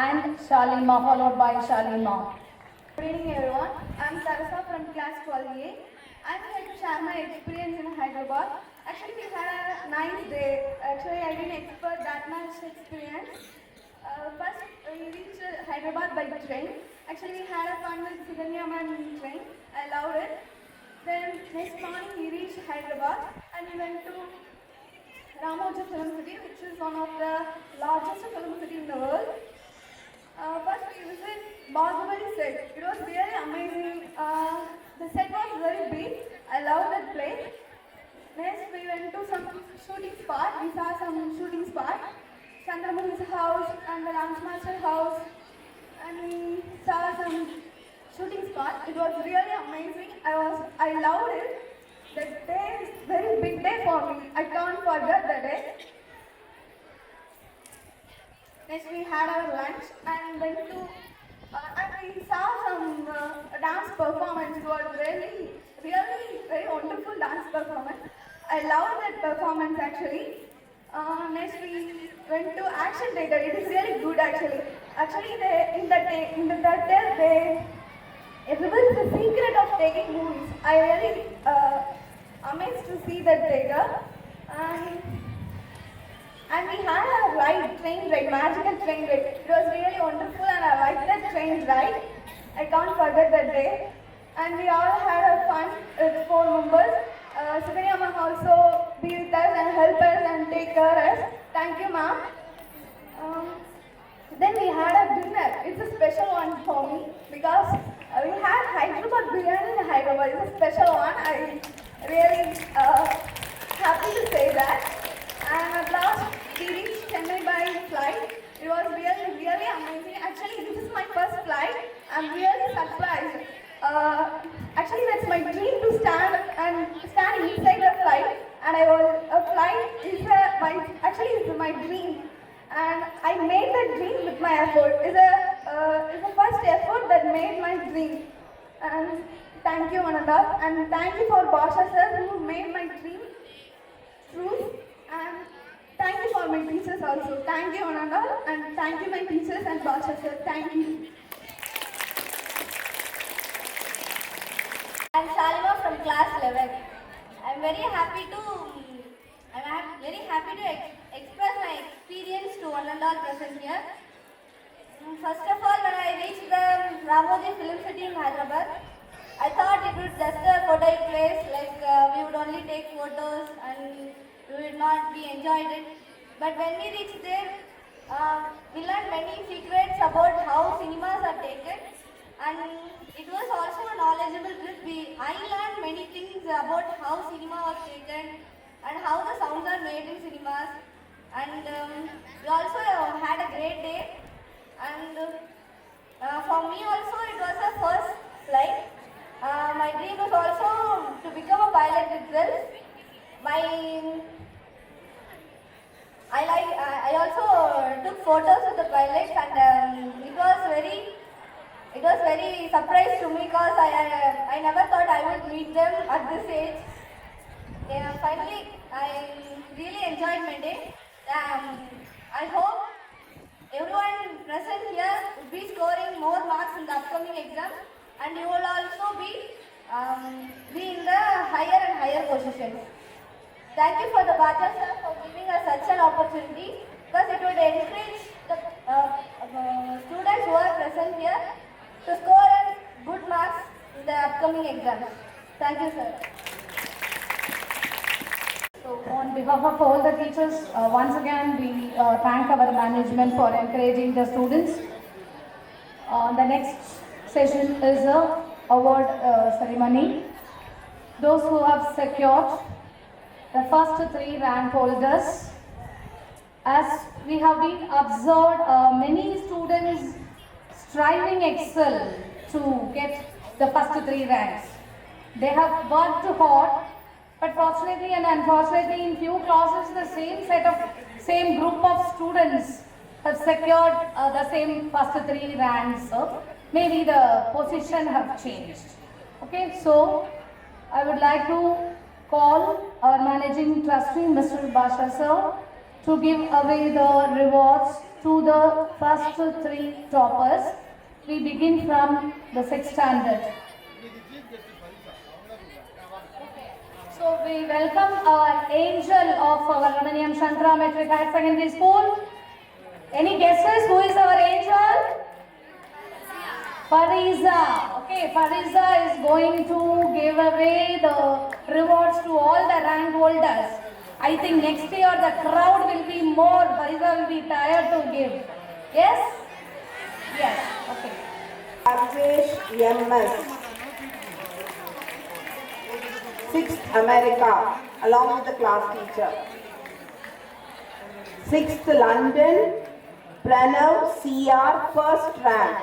and Shalima, followed by Shalima. Good evening everyone. I am Teresa from class 12A. I would like to share my experience in Hyderabad. Actually, we had a nice day. Actually, I didn't expect that much experience. First, we reached Hyderabad by train. Actually, we had a fun with Siganyaman train. I loved it. Then next morning, we reached Hyderabad and we went to Ramoji Film City, which is one of the largest film city in the world. First, we visited Bahubali set. It was really amazing. The set was very big. I loved that place. Next, we went to some shooting spot. We saw some shooting spot. Chandramukhi's house and the Dance Master house. And we saw some shooting spot. It was really amazing. I loved it. That day is very big day for me. I can't forget that day. Next, we had our lunch and went to and we saw some dance performance. It was really very wonderful dance performance. I loved that performance actually. Next, we went to Action Theatre. It is really good actually. Actually, in that day, It reveals the secret of taking movies. I really amazed to see that trailer. And we had a ride, train ride, magical train ride. It was really wonderful and I liked that train ride. I can't forget that day. And we all had a fun with 4 members. Sukanya ma'am also be with us and help us and take care of us. Thank you, ma'am. Then we had a dinner. It's a special one for me because we had Hyderabad biryani in Hyderabad. It's a special one. I really happy to say that. And at last we reached Chennai by flight. It was really, really amazing. Actually, this is my first flight. I'm really surprised. Actually, that's my dream to stand inside the flight. And a flight is my dream. And I made that dream with my effort. It's the first effort that made my dream. And thank you, Ananda. And thank you for Basha sir who made my dream true. And thank you for my teachers also. Thank you, Ananda. And thank you, my teachers and Basha sir. Thank you. I'm Shalima from class 11. I'm very happy to express my experience to one and all present here. First of all, when I reached the Ramoji Film City in Hyderabad, I thought it was just a photo place, like we would only take photos and we would not be enjoyed it. But when we reached there, we learned many secrets about how cinemas are taken, and it was also a knowledgeable trip. I learned many things about how cinema was taken and how the sounds are made in cinemas. And we also had a great day. And for me also, it was a first flight. My dream was also to become a pilot itself. I also took photos with the pilots, and it was very surprise to me because I never thought I would meet them at this age. Finally, I really enjoyed my day. I hope everyone present here will be scoring more marks in the upcoming exam, and you will also be in the higher and higher positions. Thank you for the Bhaja sir for giving us such an opportunity, because it would encourage the students who are present here to score good marks in the upcoming exams. Thank you, sir. So on behalf of all the teachers, once again we thank our management for encouraging the students. The next session is a award ceremony. Those who have secured the first 3 rank holders, as we have been observed, many students striving excel to get the first 3 ranks. They have worked hard, but fortunately and unfortunately in few classes the same group of students have secured the same first 3 ranks. Maybe the position have changed. Okay, so I would like to call our managing trustee, Mr. Basha sir, to give away the rewards to the first 3 toppers. We begin from the 6th standard. So we welcome our angel of our Ramaniyam Shankara Metric Higher Secondary School. Any guesses who is our angel? Fariza. Okay, Fariza is going to give away the rewards to all the rank holders. I think next year the crowd will be more. Fariza will be tired to give. Yes? Yes. Okay. Rajesh MS. 6th America, along with the class teacher. 6th London, Pranav CR, first rank.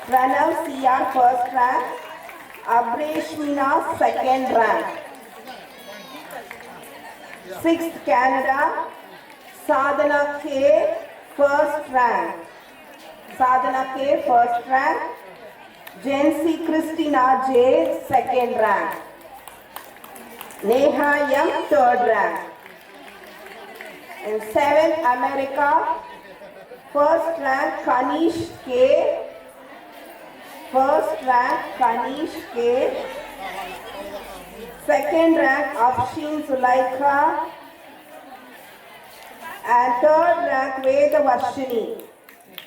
Pranav CR, first rank. Abreshmina, second rank. 6th Canada, Sadhana K, first rank. Sadhana K, first rank. Jency Christina J, second rank. Neha M, third rank. In 7th America, first rank Kanish K, First rank Kanish K. Second rank Afshin Zulaikha. And third rank Vedavarshini.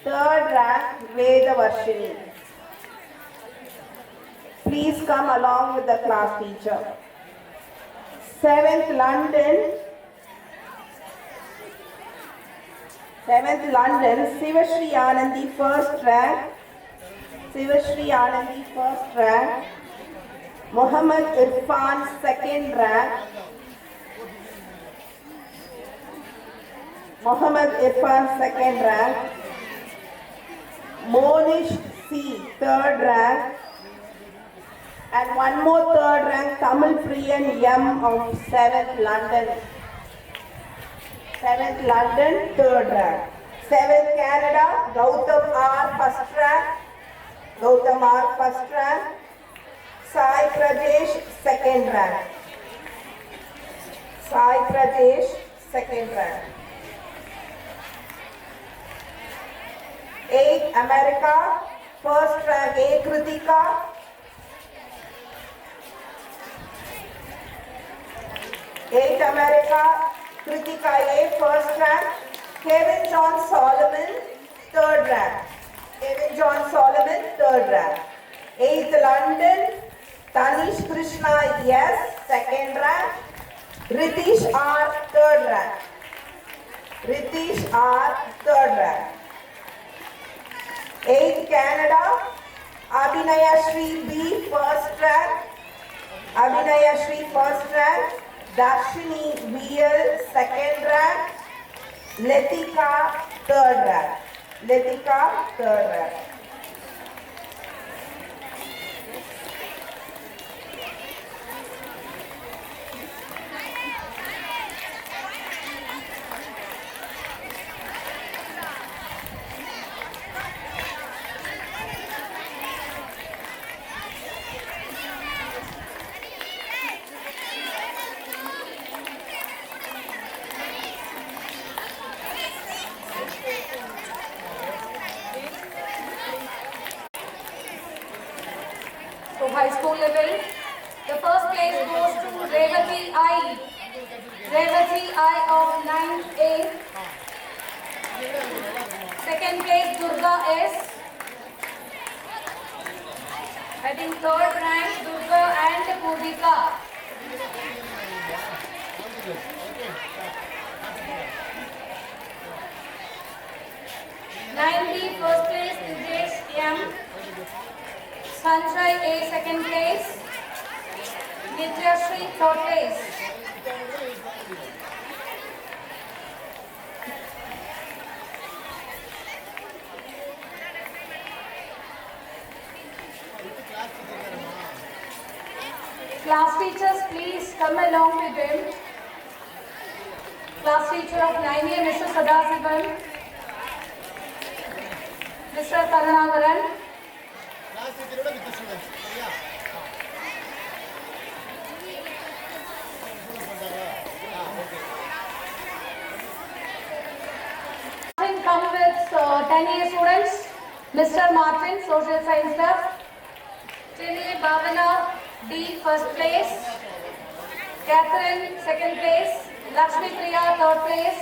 Third rank Vedavarshini. Please come along with the class teacher. 7th London. 7th London, Sivashri Anandi first rank. Sivashri Anandi first rank. Muhammad Irfan second rank. Muhammad Irfan second rank. Monish C third rank. And one more third rank, Tamil Priyan M of 7th London. 7th London, third rank. 7th Canada, Gautam R first rank. Gautam R first rank. Sai Pradesh second rank. Sai Pradesh second rank. 8th America, first rank A Kritika. 8th America, Kritika A first rank. Kevin John Solomon third rank. Kevin John Solomon third rank. 8th London, Tanish Krishna S second rank. Ritish R third rank. Ritish R third rank. 8th Canada, Abhinaya Shri B first rank. Abhinaya Shri first rank. Darshini VL second rank. Letika third rank. Letika third rank. So high school level, the first place goes to Revati I. Revati I of 9A. Second place Durga S. I think third rank Durga and Purvika. First place Dijesh M. Sanjay A second place. Nityashri third place. Class teachers, please come along with them. Class teacher of 9A, Mr. Sadasivan, Mr. Karunagaran. Come with 10A students, Mr. Martin, social science staff, Chini Bhavana D first place, Catherine second place, Lakshmi Priya third place.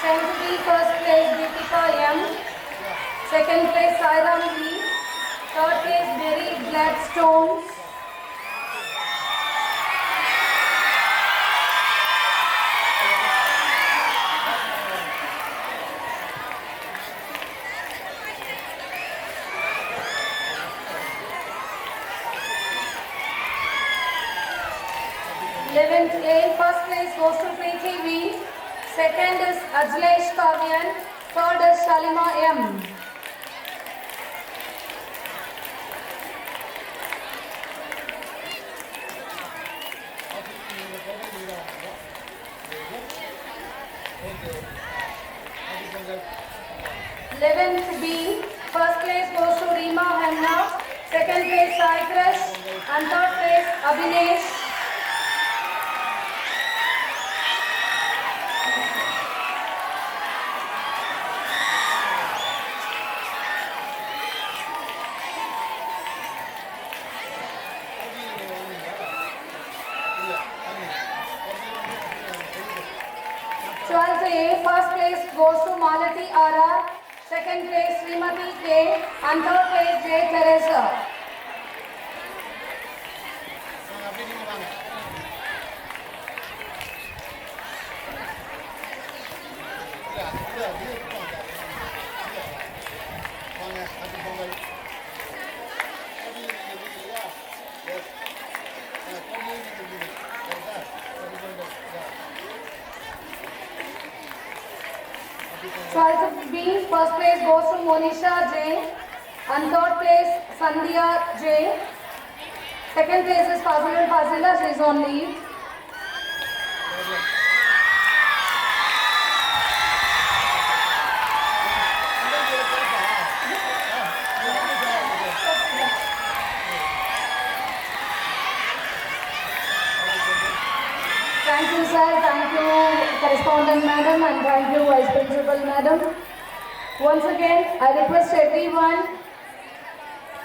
Tenth B first place Deepika M, second place Sairam B, third place Mary Gladstone. First place goes to Preeti V. Second is Ajlesh Kavyan. Third is Shalima M. B. First place goes to Reema Hamna. Second place Sai Krish. And third place Abhinesh. first place goes to Malati R.R., second place Srimati K, and third place J. Teresa. So item B, first place goes to Monisha Jain, and third place Sandhya Jain. Second place is Fazil and Fazila, she is on leave. Thank you, sir. Thank you, correspondent madam, and thank you, vice principal madam. Once again, I request everyone,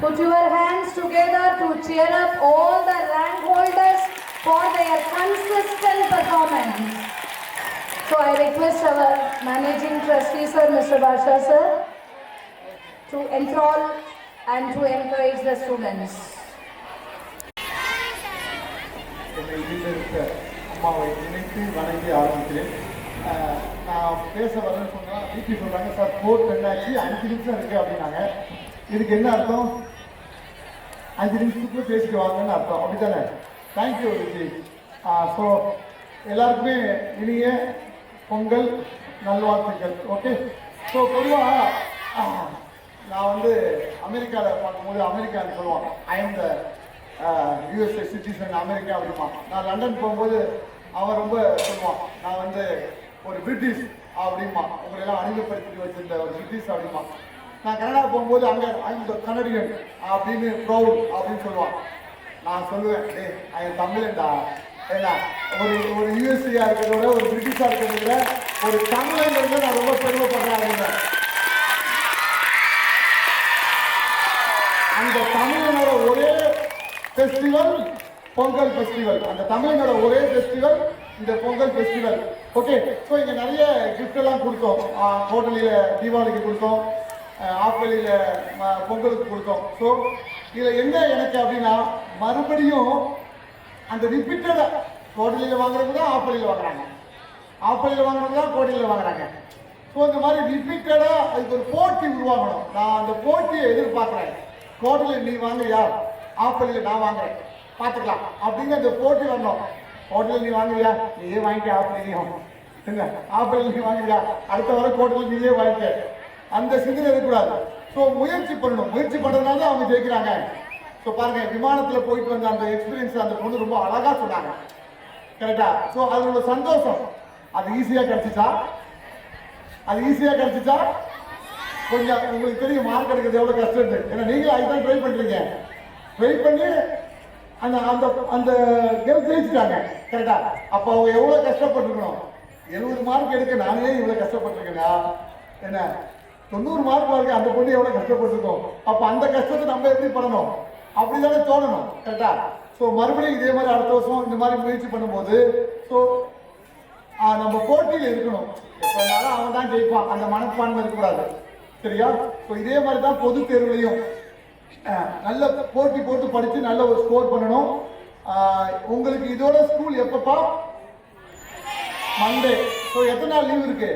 put your hands together to cheer up all the rank holders for their consistent performance. So I request our managing trustee, sir, Mr. Basha, sir, to enthrall and to encourage the students. அம்மாவை நினைத்து வணங்கி ஆரம்பிக்கிறேன். நான் பேச வரேன்னு சொன்னால் வீட்டு சொல்கிறாங்க, சார் 4:10 ஆச்சு, 5 நிமிஷம் இருக்குது அப்படின்னாங்க. இதுக்கு என்ன அர்த்தம்? 5 நிமிஷத்துக்குள்ளே பேசிட்டு வாங்கன்னு அர்த்தம், அப்படி தானே? தேங்க்யூ விஜய். ஸோ எல்லாருக்குமே இனிய பொங்கல் நல்வாழ்த்துக்கள். ஓகே. ஸோ பொதுவாக நான் வந்து அமெரிக்காவில் பார்க்கும்போது அமெரிக்கான்னு சொல்லுவான், I am the USA citizen America அப்படிமா. நான் லண்டன் போகும்போது அவன் ரொம்ப சொல்லுவான், நான் வந்து ஒரு பிரிட்டிஷ் அப்படிமா, உங்களெல்லாம் அணிமுகப்படுத்தி வச்சிருந்த ஒரு பிரிட்டிஷ் அப்படிமா. நான் கனடா போகும்போது அங்கே அந்த கனடியன் அப்படின்னு ப்ரௌட் அப்படின்னு சொல்லுவான். நான் சொல்லுவேன், டே அவன் தமிழன்டா, ஏன்னா ஒரு யூஎஸ்ஏயா இருக்கிறத விட ஒரு பிரிட்டிஷாக இருக்கிறத விட ஒரு தமிழன்றது நான் ரொம்ப பெருமைப்படுறேன் அப்படின்னா. அந்த தமிழனோட ஒரே ஃபெஸ்டிவல் பொங்கல் ஃபெஸ்டிவல், அந்த தமிழனோட ஒரே ஃபெஸ்டிவல் இந்த பொங்கல் ஃபெஸ்டிவல். ஓகே. ஸோ இங்கே நிறைய கிஃப்ட் எல்லாம் கொடுத்தோம். ஹோட்டலில் தீபாவளிக்கு கொடுத்தோம், ஆப்பலியில் பொங்கலுக்கு கொடுத்தோம். ஸோ இதில் என்ன எனக்கு அப்படின்னா, மறுபடியும் அந்த ரிப்பீட்டடாக ஹோட்டலில் வாங்குறது தான் ஆப்பலியில் வாங்குறாங்க, ஆப்பலியில் வாங்குறது தான் ஹோட்டலில் வாங்குறாங்க. ஸோ இந்த மாதிரி ரிப்பீட்டடாக அதுக்கு ஒரு போட்டி உருவாகணும். நான் அந்த போட்டியை எதிர்பார்க்குறேன். ஹோட்டலில் நீ வாங்குறியா, ஆப்பலில் நான் வாங்குறேன், பார்த்துக்கலாம் அப்படின்னு அந்த போட்டி வரணும். ஹோட்டலில் நீ வாங்குறியா, நீயே வாங்கிக்க, ஆப்பலையும் என்ன ஆப்பலில் நீ வாங்குறியா, அடுத்த வர ஹோட்டலில் நீயே வாங்கிக்க, அந்த சிந்தனை இருக்கக்கூடாது. ஸோ முயற்சி பண்ணணும், முயற்சி பண்ணுறதுனால தான் அவங்க ஜெயிக்கிறாங்க. ஸோ பாருங்க, விமானத்தில் போயிட்டு வந்த அந்த எக்ஸ்பீரியன்ஸ் அந்த பொண்ணு ரொம்ப அழகாக சொன்னாங்க, கரெக்டா? ஸோ அதோட சந்தோஷம் அது ஈஸியாக கிடச்சிச்சா, அது ஈஸியாக கிடச்சிச்சா? கொஞ்சம் உங்களுக்கு தெரியும் மார்க் எடுக்கிறது எவ்வளோ கஷ்டம், ஏன்னா நீங்களும் அதுதான் ட்ரை பண்ணுறீங்க. ட்ரை பண்ணி அந்த அந்த அந்த கேம் ஜெயிச்சுட்டாங்க, கரெக்டா? அப்போ அவங்க எவ்வளோ கஷ்டப்பட்டுருக்கணும். 70 மார்க் எடுக்க நானே இவ்வளோ கஷ்டப்பட்டுருக்கேன்னா என்ன, 90 மார்க் வாங்க அந்த பொண்ணு எவ்வளோ கஷ்டப்பட்டுருக்கோம். அப்போ அந்த கஷ்டத்தை நம்ம எப்படி பண்ணணும், அப்படி தானே தோணணும், கரெக்டா? ஸோ மறுபடியும் இதே மாதிரி அடுத்த வருஷம் இந்த மாதிரி முயற்சி பண்ணும்போது ஸோ நம்ம போட்டியில் இருக்கணும். எப்போ இருந்தாலும் அவன் தான் ஜெயிப்பான், அந்த மனப்பான்மை இருக்கக்கூடாது, சரியா? ஸோ இதே மாதிரி தான் பொது தேர்வுலையும் நல்ல போட்டி போட்டு படித்து நல்ல ஒரு ஸ்கோர் பண்ணணும். உங்களுக்கு இதோட ஸ்கூல் எப்பப்பா? மண்டே. ஸோ எத்தனை நாள் லீவ் இருக்கு?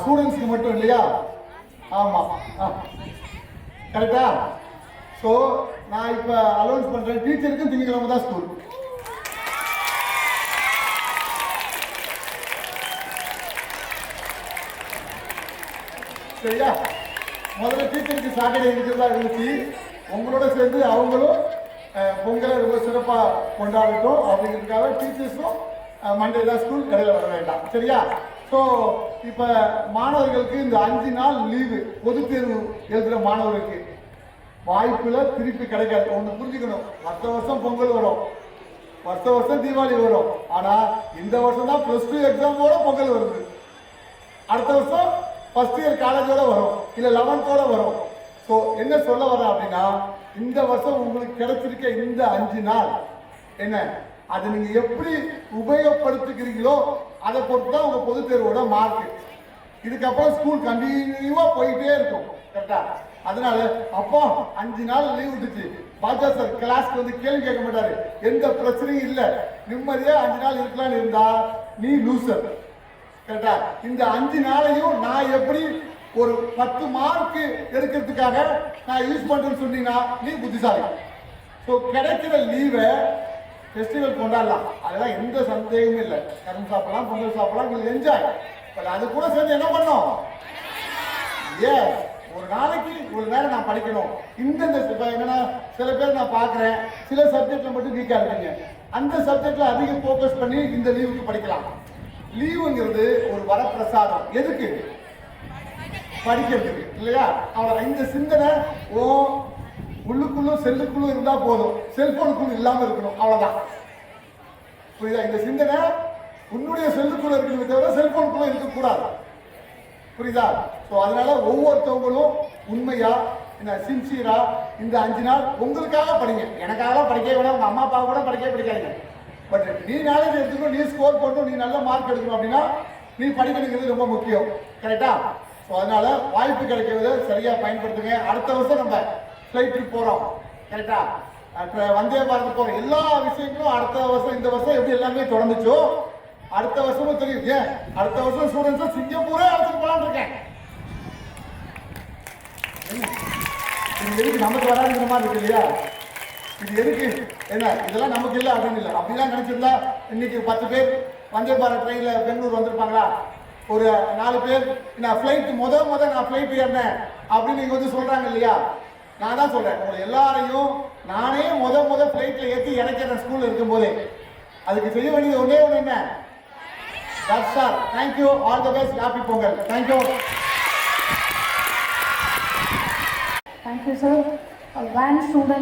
ஸ்டூடெண்ட்ஸ்க்கு மட்டும் இல்லையா? ஆமாம், கரெக்டா? ஸோ நான் இப்போ அலௌன்ஸ் பண்ணுறேன், டீச்சருக்கும் திங்கக்கிழமை தான் ஸ்கூல். சரியா? முதல்ல டீச்சருக்கு சாட்டர்டே இருக்கிறதா இருந்துச்சு, உங்களோட சேர்ந்து அவங்களும் பொங்கலை ரொம்ப சிறப்பாக கொண்டாடட்டும் அப்படிங்கிறதுக்காக டீச்சர்ஸும் மண்டே தான் ஸ்கூல், கடையில் வர வேண்டாம், சரியா? ஸோ இப்போ மாணவர்களுக்கு இந்த 5 நாள் லீவு, பொது தேர்வு எழுதுகிற மாணவர்களுக்கு வாய்ப்பில் திருப்பி கிடைக்காது. ஒன்று புரிஞ்சுக்கணும், வருஷ வருஷம் பொங்கல் வரும், வருஷ வருஷம் தீபாவளி வரும், ஆனால் இந்த வருஷம் தான் +2 எக்ஸாமோட பொங்கல் வருது. அடுத்த வருஷம் ஃபர்ஸ்ட் இயர் காலேஜோட வரும், இல்லை 11th வரும். ஸோ என்ன சொல்ல வரேன் அப்படின்னா, இந்த வருஷம் உங்களுக்கு கிடைச்சிருக்க இந்த 5 நாள் என்ன, அதை நீங்க எப்படி உபயோகப்படுத்திக்கிறீங்களோ அதை பொறுத்து தான் உங்க பொதுத் தேர்வோட மார்க். இதுக்கப்புறம் ஸ்கூல் கண்டினியூவா போயிட்டே இருக்கும். கரெக்டா? அதனால அப்போ 5 நாள் லீவ் விட்டுச்சு, பாஜா சார் கிளாஸ்க்கு வந்து கேள்வி கேட்க மாட்டாரு, எந்த பிரச்சனையும் இல்லை, நிம்மதியா 5 நாள் இருக்கலாம்னு இருந்தா நீ லூசர். கரெக்டா? இந்த 5 நாளையும் நான் எப்படி ஒரு 10 மார்க் எடுக்கிறதுக்காக நான் யூஸ் பண்றேன்னு சொன்னீங்கன்னா நீ புத்திசாலி. ஸோ கிடைக்கிற லீவை ஃபெஸ்டிவல் கொண்டாடலாம், அதெல்லாம் எந்த சந்தேகமும் இல்லை. கரும்பு சாப்பிடலாம், பொங்கல் சாப்பிடலாம், என்ஜாய். பட் அது கூட சேர்ந்து என்ன பண்ணோம்? ஒரு நாளைக்கு ஒரு நேரம் நான் படிக்கணும். இந்த என்னன்னா சில பேர் நான் பார்க்குறேன், சில சப்ஜெக்ட்ல மட்டும் வீக்காக இருக்கீங்க, அந்த சப்ஜெக்ட்ல அதிக ஃபோக்கஸ் பண்ணி இந்த லீவுக்கு படிக்கலாம். லீவுங்கிறது ஒரு வரப்பிரசாதம். எதுக்கு? படிக்கிறதுக்கு இல்லையா? அவன் இந்த சிந்தனை உள்ளுக்குள்ளும் செல்லுக்குள்ளும் இருந்தா போதும், செல்போனுக்குள்ள இல்லாம இருக்கணும், அவ்வளவுதான். புரியுதா? இந்த சிந்தனை உன்னுடைய செல்லுக்குள்ள இருக்கிறத தவிர செல்போனுக்குள்ள இருக்கக்கூடாது. புரியுதா? ஸோ அதனால ஒவ்வொருத்தவங்களும் உண்மையா சின்சியரா இந்த 5 நாள் உங்களுக்காக படிங்க. எனக்காக படிக்க வேணாம், உங்க அம்மா அப்பா கூட படிக்காதீங்க. பட் நீ நாலேஜ் எடுத்துக்கணும், நீ ஸ்கோர் பண்ணணும், நீ நல்ல மார்க் எடுக்கணும் அப்படின்னா நீ படிக்கணுங்கிறது ரொம்ப முக்கியம். கரெக்டா? ஸோ அதனால வாய்ப்பு கிடைக்கிறத சரியா பயன்படுத்துங்க. அடுத்த வருஷம் நம்ம ஃப்ளைட்டுக்கு போறோம். கரெக்டா? வந்தே பாரத் போறோம். எல்லா விஷயங்களும் அடுத்த வருஷம் இந்த வருஷம் எப்படி எல்லாமே தொடர்ந்துச்சோ அடுத்த வருஷமும் தெரியும். ஏன் அடுத்த வருஷம் ஸ்டூடெண்ட்ஸ் சிங்கப்பூரே அழைச்சிட்டு போலான்னு இருக்கேன். இது எதுக்கு நமக்கு வராதுங்கிற மாதிரி இருக்கு இல்லையா? இது எதுக்கு என்ன இதெல்லாம் நமக்கு இல்லை அப்படின்னு இல்லை. அப்படிலாம் நினைச்சிருந்தா இன்னைக்கு 10 பேர் வந்தே பாரத் ட்ரெயின்ல பெங்களூர் வந்திருப்பாங்களா? ஒரு 4 பேர் நான் ஃப்ளைட் நான் ஃப்ளைட் ஏறினேன் அப்படின்னு நீங்க வந்து சொல்றாங்க இல்லையா? நான் தான் சொல்றேன், உங்களை எல்லாரையும் நானே ஃப்ளைட்ல ஏற்றி இறக்கிறேன் ஸ்கூல்ல இருக்கும் போதே. அதுக்கு செய்ய வேண்டியது ஒன்னே ஒன்று என்ன? That's all. Thank you. All the best. Happy Pongal. Thank you. Thank you, sir. One student